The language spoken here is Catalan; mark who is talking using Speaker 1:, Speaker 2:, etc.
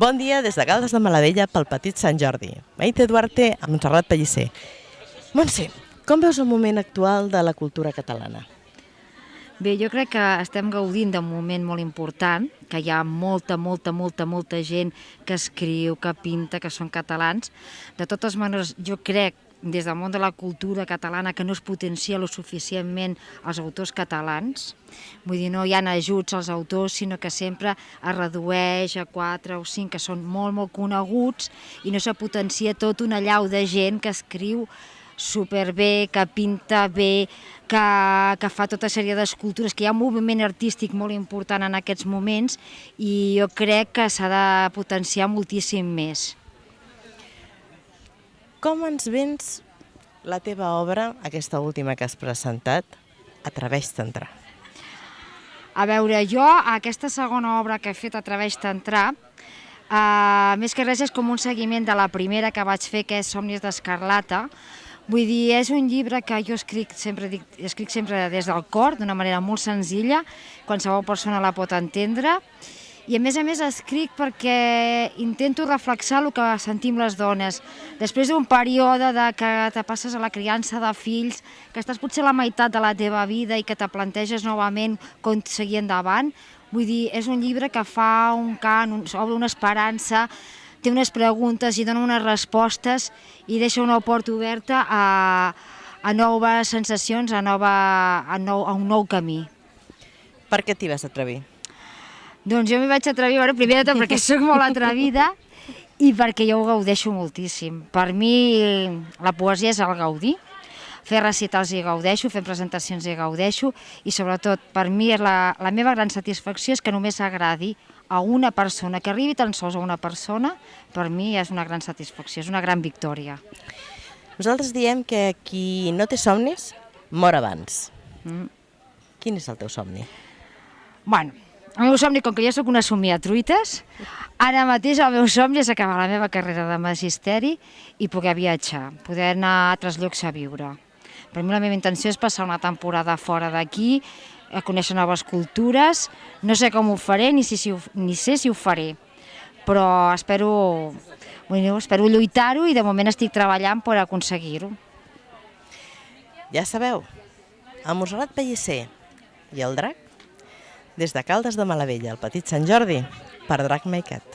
Speaker 1: Bon dia des de Caldes de Malavella pel Petit Sant Jordi. Maite Duarte amb Montserrat Pellicer. Montse, com veus el moment actual de la cultura catalana?
Speaker 2: Bé, jo crec que estem gaudint d'un moment molt important, que hi ha molta gent que escriu, que pinta, que són catalans. De totes maneres, jo crec, des del món de la cultura catalana, que no es potencia lo suficientment els autors catalans. Vull dir, no hi ha ajuts als autors, sinó que sempre es redueix a 4 o 5 que són molt coneguts i no se potencia tot una allau de gent que escriu superbé, que pinta bé, que fa tota sèrie d'escultures, que hi ha un moviment artístic molt important en aquests moments i jo crec que s'ha de potenciar moltíssim més.
Speaker 1: Com ens vens la teva obra, aquesta última que has presentat, Atreveix-te a entrar?
Speaker 2: A veure, jo aquesta segona obra que he fet, Atreveix-te a entrar, més que res és com un seguiment de la primera que vaig fer, que és Somnis d'Escarlata. Vull dir, és un llibre que jo escric sempre des del cor, d'una manera molt senzilla, qualsevol persona la pot entendre, i a més escric perquè intento reflexar el que sentim les dones. Després d'un període que te passes a la criança de fills, que estàs potser a la meitat de la teva vida i que te planteges novament com seguir endavant, vull dir, és un llibre que fa un cant, obre una esperança, té unes preguntes i dona unes respostes i deixa una porta oberta a noves sensacions, a un nou camí.
Speaker 1: Per què t'hi vas atrevir?
Speaker 2: Doncs jo m'hi vaig atrevir, primer de tot perquè soc molt atrevida i perquè jo ho gaudeixo moltíssim. Per mi la poesia és el gaudir, fer recitals hi gaudeixo, fer presentacions hi gaudeixo i sobretot per mi la meva gran satisfacció és que només agradi a una persona, que arribi tan sols a una persona, per mi és una gran satisfacció, és una gran victòria.
Speaker 1: Nosaltres diem que qui no té somnis mor abans. Quin és el teu somni?
Speaker 2: Bueno, el meu somni, com que jo soc una somiatruites, ara mateix el meu somni és acabar la meva carrera de magisteri i poder viatjar, poder anar a altres llocs a viure. Per mi la meva intenció és passar una temporada fora d'aquí, a conèixer noves cultures, no sé com ho faré ni sé si ho faré, però espero lluitar-ho i de moment estic treballant per aconseguir-ho.
Speaker 1: Ja sabeu, amb Montserrat Pellicer i el Drac, des de Caldes de Malavella, al Petit Sant Jordi, per Drac My Cat.